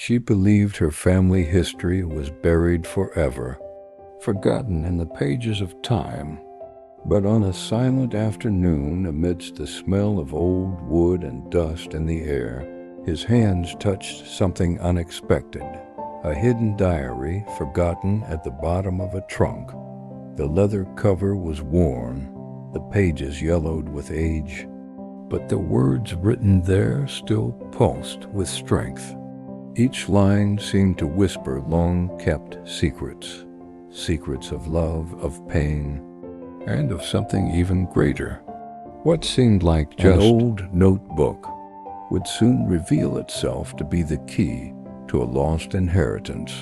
She believed her family history was buried forever, forgotten in the pages of time. But on a silent afternoon, amidst the smell of old wood and dust in the air, his hands touched something unexpected. A hidden diary forgotten at the bottom of a trunk. The leather cover was worn, the pages yellowed with age, but the words written there still pulsed with strength. Each line seemed to whisper long-kept secrets, secrets of love, of pain, and of something even greater. What seemed like just an old notebook would soon reveal itself to be the key to a lost inheritance,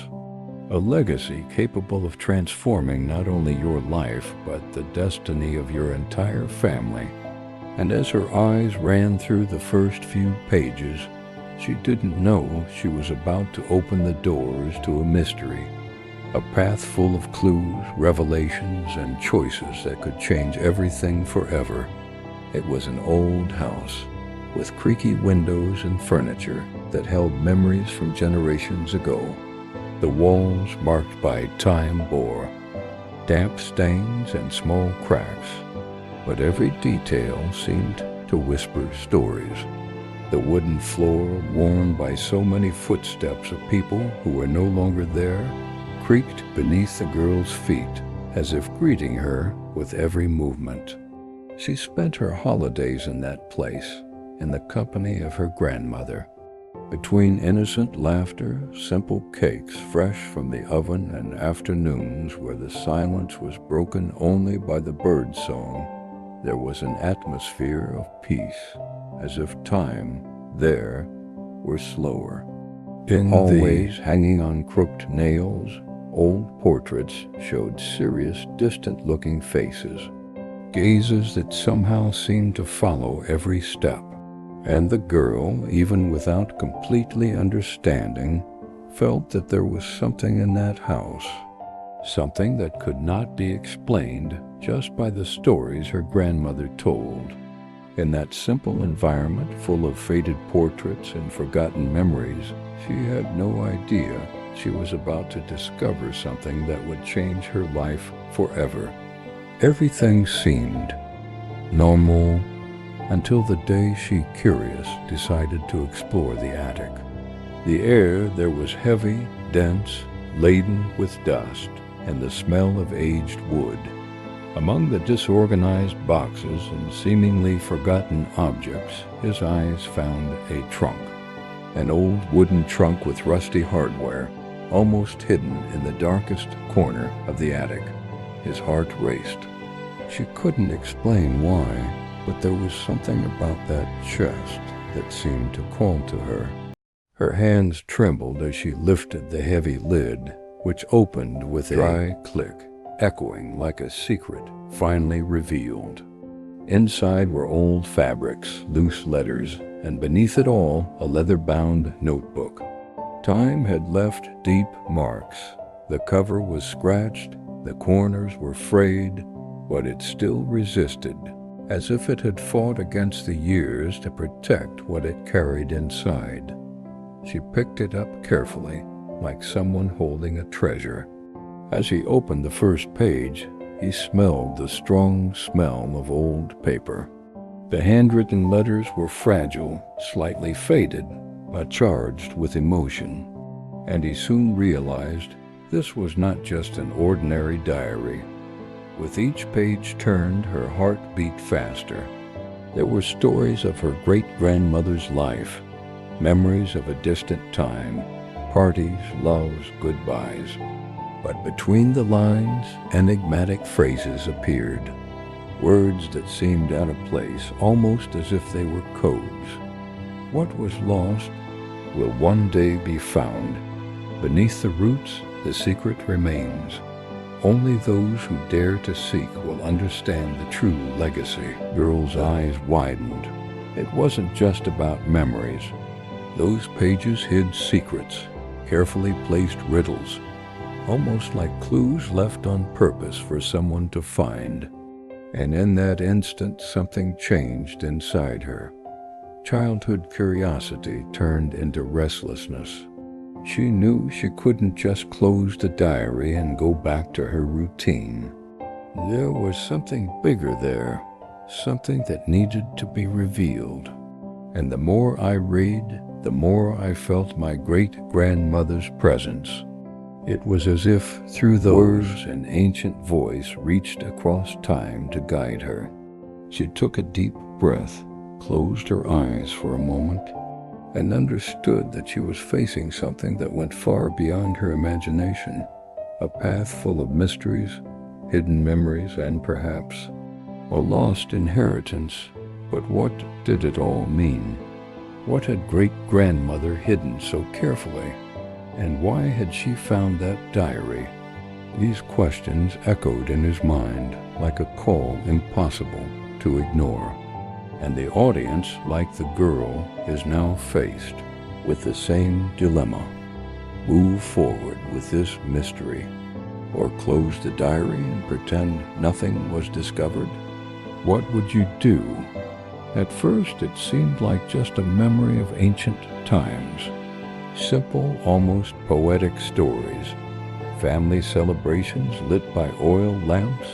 a legacy capable of transforming not only your life but the destiny of your entire family. And as her eyes ran through the first few pages, she didn't know she was about to open the doors to a mystery, a path full of clues, revelations, and choices that could change everything forever. It was an old house with creaky windows and furniture that held memories from generations ago. The walls marked by time bore, damp stains and small cracks, but every detail seemed to whisper stories. The wooden floor, worn by so many footsteps of people who were no longer there, creaked beneath the girl's feet, as if greeting her with every movement. She spent her holidays in that place, in the company of her grandmother. Between innocent laughter, simple cakes fresh from the oven, and afternoons where the silence was broken only by the bird song, there was an atmosphere of peace, as if time there were slower. In the hallways, hanging on crooked nails, old portraits showed serious, distant-looking faces, gazes that somehow seemed to follow every step. And the girl, even without completely understanding, felt that there was something in that house, something that could not be explained just by the stories her grandmother told. In that simple environment full of faded portraits and forgotten memories, she had no idea she was about to discover something that would change her life forever. Everything seemed normal until the day she, curious, decided to explore the attic. The air there was heavy, dense, laden with dust and the smell of aged wood. Among the disorganized boxes and seemingly forgotten objects, his eyes found a trunk, an old wooden trunk with rusty hardware, almost hidden in the darkest corner of the attic. His heart raced. She couldn't explain why, but there was something about that chest that seemed to call to her. Her hands trembled as she lifted the heavy lid, which opened with a dry click, echoing like a secret finally revealed. Inside were old fabrics, loose letters, and beneath it all, a leather-bound notebook. Time had left deep marks. The cover was scratched, the corners were frayed, but it still resisted, as if it had fought against the years to protect what it carried inside. She picked it up carefully, like someone holding a treasure. As he opened the first page, he smelled the strong smell of old paper. The handwritten letters were fragile, slightly faded, but charged with emotion. And he soon realized this was not just an ordinary diary. With each page turned, her heart beat faster. There were stories of her great-grandmother's life, memories of a distant time, parties, loves, goodbyes. But between the lines, enigmatic phrases appeared, words that seemed out of place, almost as if they were codes. What was lost will one day be found. Beneath the roots, the secret remains. Only those who dare to seek will understand the true legacy. The girl's eyes widened. It wasn't just about memories. Those pages hid secrets, carefully placed riddles, almost like clues left on purpose for someone to find. And in that instant, something changed inside her. Childhood curiosity turned into restlessness. She knew she couldn't just close the diary and go back to her routine. There was something bigger there, something that needed to be revealed. And the more I read, the more I felt my great-grandmother's presence. It was as if through those words an ancient voice reached across time to guide her. She took a deep breath, closed her eyes for a moment, and understood that she was facing something that went far beyond her imagination, a path full of mysteries, hidden memories, and perhaps a lost inheritance. But what did it all mean? What had great-grandmother hidden so carefully? And why had she found that diary? These questions echoed in his mind like a call impossible to ignore. And the audience, like the girl, is now faced with the same dilemma. Move forward with this mystery, or close the diary and pretend nothing was discovered? What would you do? At first, it seemed like just a memory of ancient times. Simple, almost poetic stories. Family celebrations lit by oil lamps,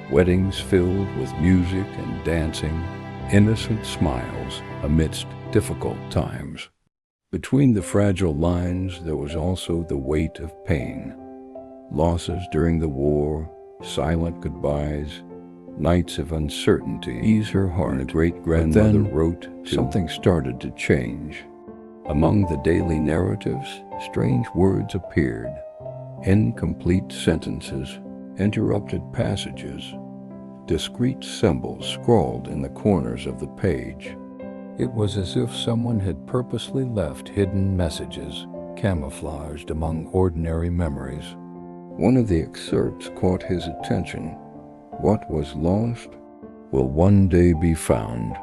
weddings filled with music and dancing, innocent smiles amidst difficult times. Between the fragile lines, there was also the weight of pain. Losses during the war, silent goodbyes, nights of uncertainty ease her heart. The great-grandmother wrote, something started to change. Among the daily narratives, strange words appeared, incomplete sentences, interrupted passages, discrete symbols scrawled in the corners of the page. It was as if someone had purposely left hidden messages, camouflaged among ordinary memories. One of the excerpts caught his attention. What was lost will one day be found.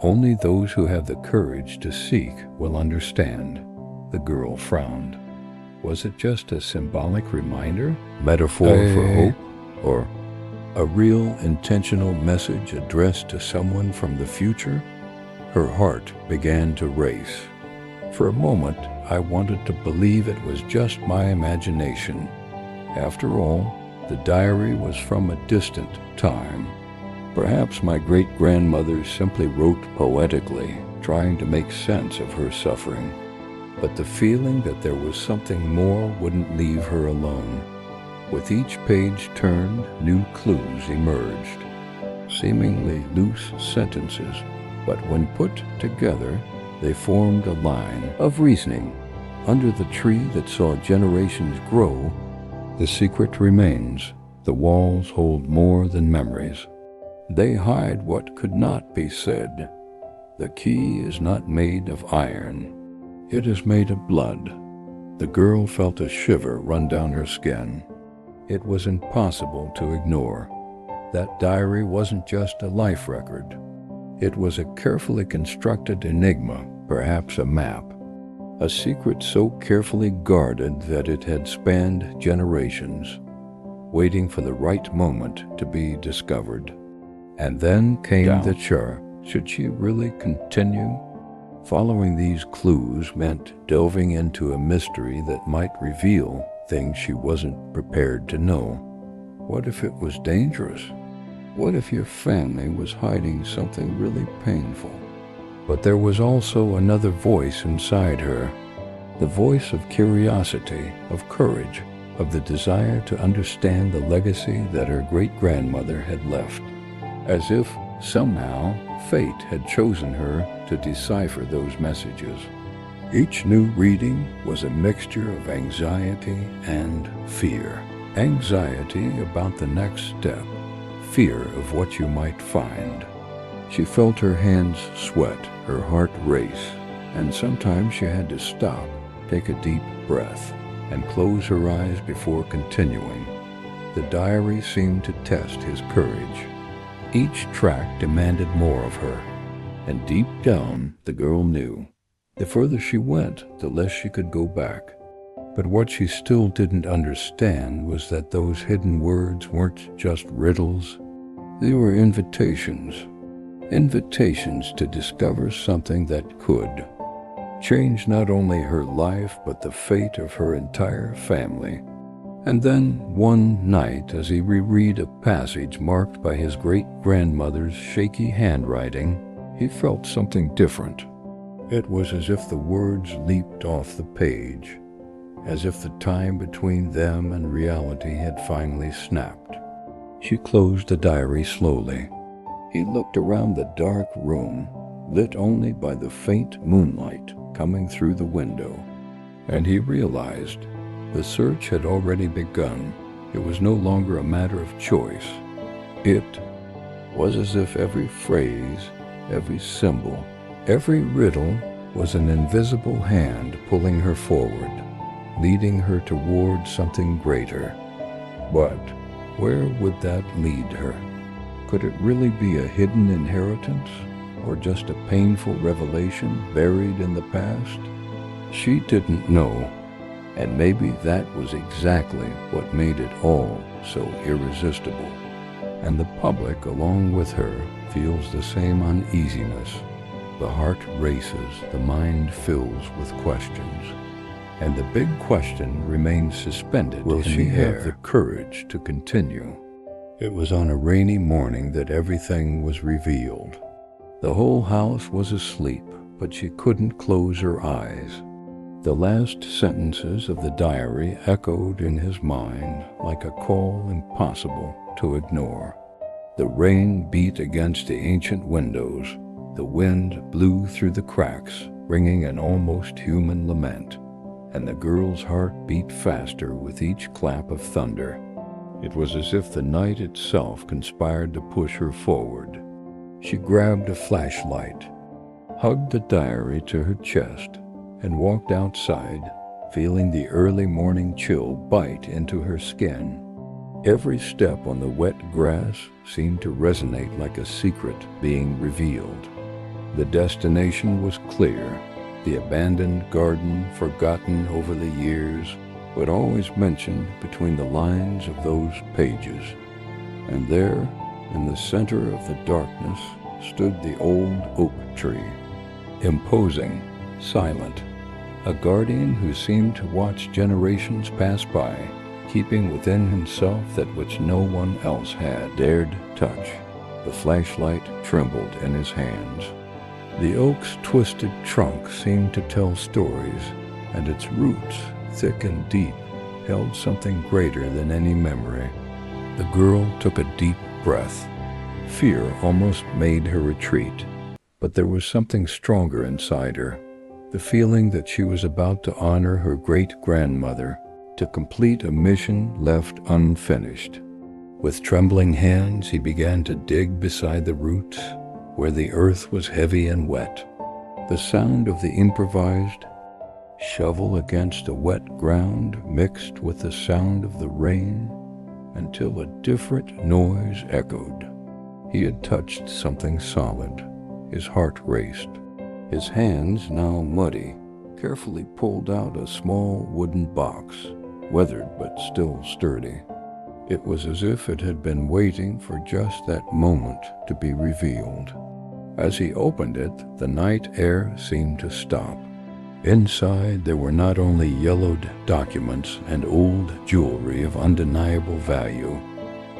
Only those who have the courage to seek will understand. The girl frowned. Was it just a symbolic reminder, metaphor for hope, or a real intentional message addressed to someone from the future? Her heart began to race. For a moment, I wanted to believe it was just my imagination. After all, the diary was from a distant time. Perhaps my great-grandmother simply wrote poetically, trying to make sense of her suffering. But the feeling that there was something more wouldn't leave her alone. With each page turned, new clues emerged. Seemingly loose sentences, but when put together, they formed a line of reasoning. Under the tree that saw generations grow, the secret remains. The walls hold more than memories. They hide what could not be said. The key is not made of iron. It is made of blood. The girl felt a shiver run down her skin. It was impossible to ignore. That diary wasn't just a life record. It was a carefully constructed enigma, perhaps a map. A secret so carefully guarded that it had spanned generations, waiting for the right moment to be discovered. And then came the chore. Should she really continue? Following these clues meant delving into a mystery that might reveal things she wasn't prepared to know. What if it was dangerous? What if your family was hiding something really painful? But there was also another voice inside her, the voice of curiosity, of courage, of the desire to understand the legacy that her great-grandmother had left. As if, somehow, fate had chosen her to decipher those messages. Each new reading was a mixture of anxiety and fear. Anxiety about the next step, fear of what you might find. She felt her hands sweat, her heart race, and sometimes she had to stop, take a deep breath, and close her eyes before continuing. The diary seemed to test his courage. Each track demanded more of her, and deep down the girl knew. The further she went, the less she could go back. But what she still didn't understand was that those hidden words weren't just riddles. They were invitations. Invitations to discover something that could changed not only her life but the fate of her entire family. And then, one night, as he reread a passage marked by his great-grandmother's shaky handwriting, he felt something different. It was as if the words leaped off the page, as if the time between them and reality had finally snapped. She closed the diary slowly. He looked around the dark room, lit only by the faint moonlight coming through the window, and he realized the search had already begun. It was no longer a matter of choice. It was as if every phrase, every symbol, every riddle was an invisible hand pulling her forward, leading her toward something greater. But where would that lead her? Could it really be a hidden inheritance, or just a painful revelation buried in the past? She didn't know. And maybe that was exactly what made it all so irresistible. And the public, along with her, feels the same uneasiness. The heart races, the mind fills with questions. And the big question remains suspended. Will she have the courage to continue? It was on a rainy morning that everything was revealed. The whole house was asleep, but she couldn't close her eyes. The last sentences of the diary echoed in his mind like a call impossible to ignore. The rain beat against the ancient windows. The wind blew through the cracks, bringing an almost human lament, and the girl's heart beat faster with each clap of thunder. It was as if the night itself conspired to push her forward. She grabbed a flashlight, hugged the diary to her chest, and walked outside, feeling the early morning chill bite into her skin. Every step on the wet grass seemed to resonate like a secret being revealed. The destination was clear, the abandoned garden forgotten over the years, but always mentioned between the lines of those pages. And there, in the center of the darkness, stood the old oak tree, imposing, silent, a guardian who seemed to watch generations pass by, keeping within himself that which no one else had dared touch. The flashlight trembled in his hands. The oak's twisted trunk seemed to tell stories, and its roots, thick and deep, held something greater than any memory. The girl took a deep breath. Fear almost made her retreat, but there was something stronger inside her. The feeling that she was about to honor her great-grandmother, to complete a mission left unfinished. With trembling hands, he began to dig beside the roots, where the earth was heavy and wet. The sound of the improvised shovel against the wet ground mixed with the sound of the rain until a different noise echoed. He had touched something solid. His heart raced. His hands, now muddy, carefully pulled out a small wooden box, weathered but still sturdy. It was as if it had been waiting for just that moment to be revealed. As he opened it, the night air seemed to stop. Inside, there were not only yellowed documents and old jewelry of undeniable value.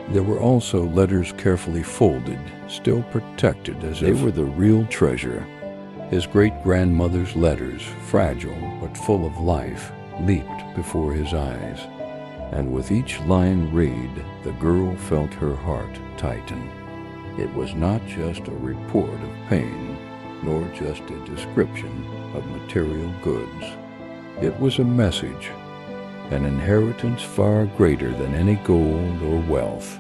There were also letters carefully folded, still protected as if they were the real treasure. His great-grandmother's letters, fragile but full of life, leaped before his eyes. And with each line read, the girl felt her heart tighten. It was not just a report of pain, nor just a description of material goods. It was a message, an inheritance far greater than any gold or wealth.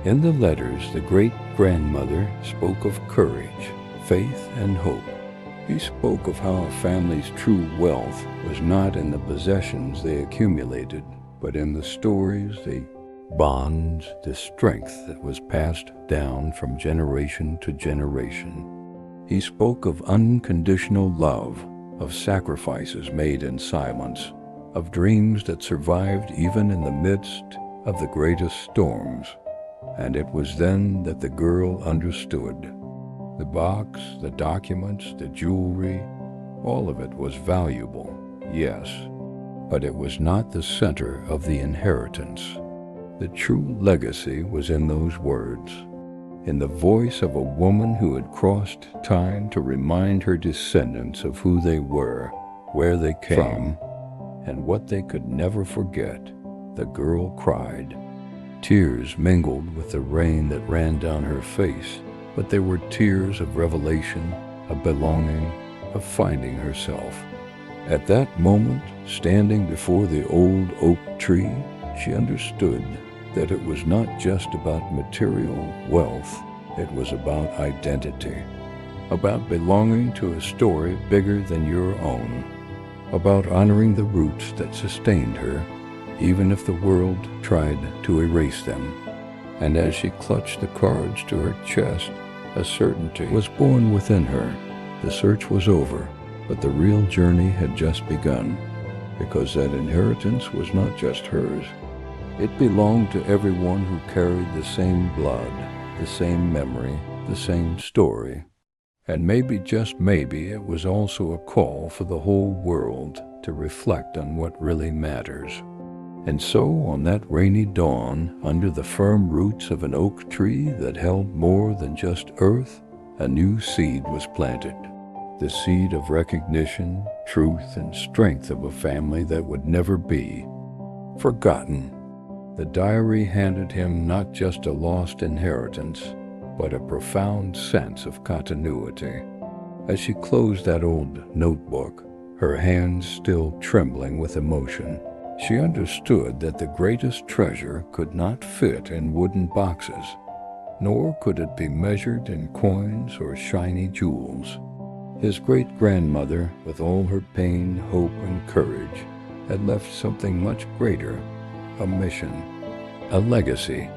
In the letters, the great-grandmother spoke of courage, faith, and hope. He spoke of how a family's true wealth was not in the possessions they accumulated, but in the stories, the bonds, the strength that was passed down from generation to generation. He spoke of unconditional love, of sacrifices made in silence, of dreams that survived even in the midst of the greatest storms. And it was then that the girl understood. The box, the documents, the jewelry, All of it was valuable, yes, but it was not the center of the inheritance. The true legacy was in those words, in the voice of a woman who had crossed time to remind her descendants of who they were, where they came, and what they could never forget. The girl cried. Tears mingled with the rain that ran down her face, but they were tears of revelation, of belonging, of finding herself. At that moment, standing before the old oak tree, she understood that it was not just about material wealth, it was about identity, about belonging to a story bigger than your own, about honoring the roots that sustained her, even if the world tried to erase them. And as she clutched the cards to her chest, a certainty was born within her. The search was over, but the real journey had just begun, because that inheritance was not just hers. It belonged to everyone who carried the same blood, the same memory, the same story. And maybe, just maybe, it was also a call for the whole world to reflect on what really matters. And so, on that rainy dawn, under the firm roots of an oak tree that held more than just earth, a new seed was planted. The seed of recognition, truth, and strength of a family that would never be forgotten. The diary handed him not just a lost inheritance, but a profound sense of continuity. As she closed that old notebook, her hands still trembling with emotion, she understood that the greatest treasure could not fit in wooden boxes, nor could it be measured in coins or shiny jewels. His great-grandmother, with all her pain, hope, and courage, had left something much greater, a mission, a legacy,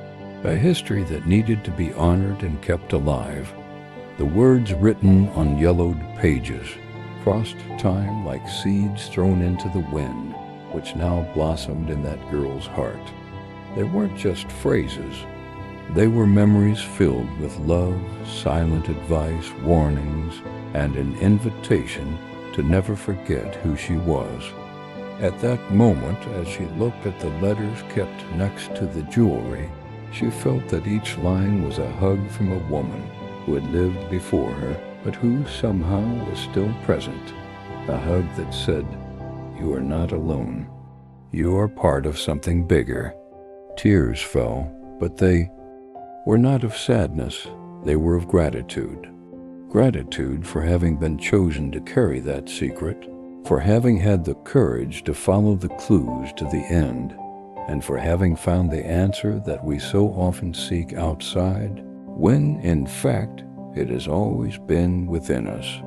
a history that needed to be honored and kept alive. The words written on yellowed pages crossed time like seeds thrown into the wind, which now blossomed in that girl's heart. They weren't just phrases. They were memories filled with love, silent advice, warnings, and an invitation to never forget who she was. At that moment, as she looked at the letters kept next to the jewelry, she felt that each line was a hug from a woman who had lived before her, but who somehow was still present. A hug that said, "You are not alone. You are part of something bigger." Tears fell, but they were not of sadness. They were of gratitude. Gratitude for having been chosen to carry that secret, for having had the courage to follow the clues to the end, and for having found the answer that we so often seek outside, when, in fact, it has always been within us.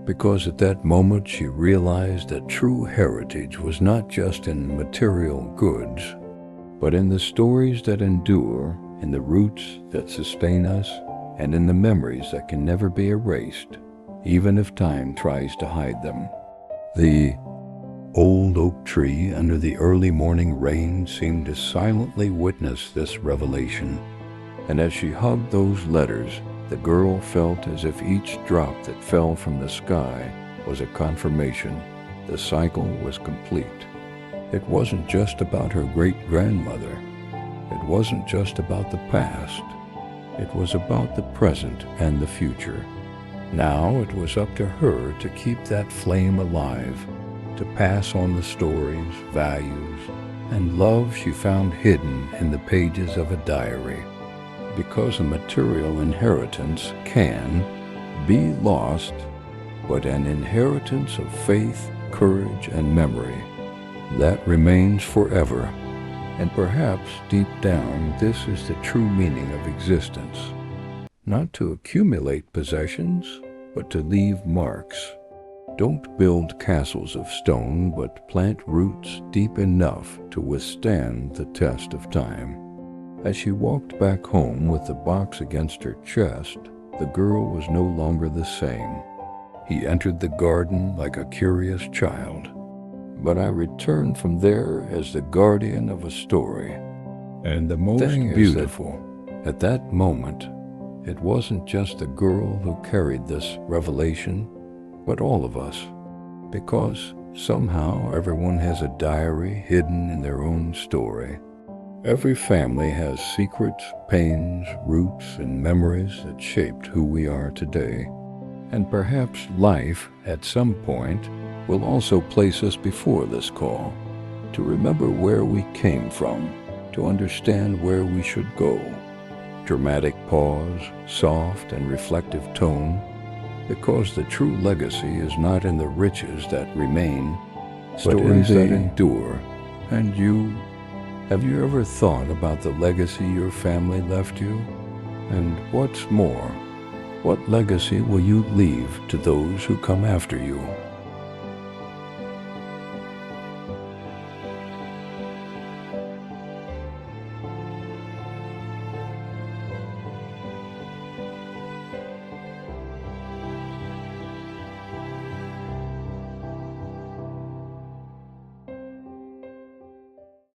Because at that moment she realized that true heritage was not just in material goods, but in the stories that endure, in the roots that sustain us, and in the memories that can never be erased, even if time tries to hide them. The old oak tree under the early morning rain seemed to silently witness this revelation, and as she hugged those letters, the girl felt as if each drop that fell from the sky was a confirmation the cycle was complete. It wasn't just about her great-grandmother. It wasn't just about the past. It was about the present and the future. Now it was up to her to keep that flame alive, to pass on the stories, values, and love she found hidden in the pages of a diary. Because a material inheritance can be lost, but an inheritance of faith, courage, and memory, that remains forever. And perhaps deep down, this is the true meaning of existence. Not to accumulate possessions, but to leave marks. Don't build castles of stone, but plant roots deep enough to withstand the test of time. As she walked back home with the box against her chest, the girl was no longer the same. He entered the garden like a curious child, but I returned from there as the guardian of a story. And the most beautiful, at that moment, it wasn't just the girl who carried this revelation, but all of us. because somehow everyone has a diary hidden in their own story. Every family has secrets, pains, roots, and memories that shaped who we are today. And perhaps life, at some point, will also place us before this call, to remember where we came from, to understand where we should go. Dramatic pause, soft and reflective tone, because the true legacy is not in the riches that remain, stories that endure. And you, have you ever thought about the legacy your family left you? And what's more, what legacy will you leave to those who come after you?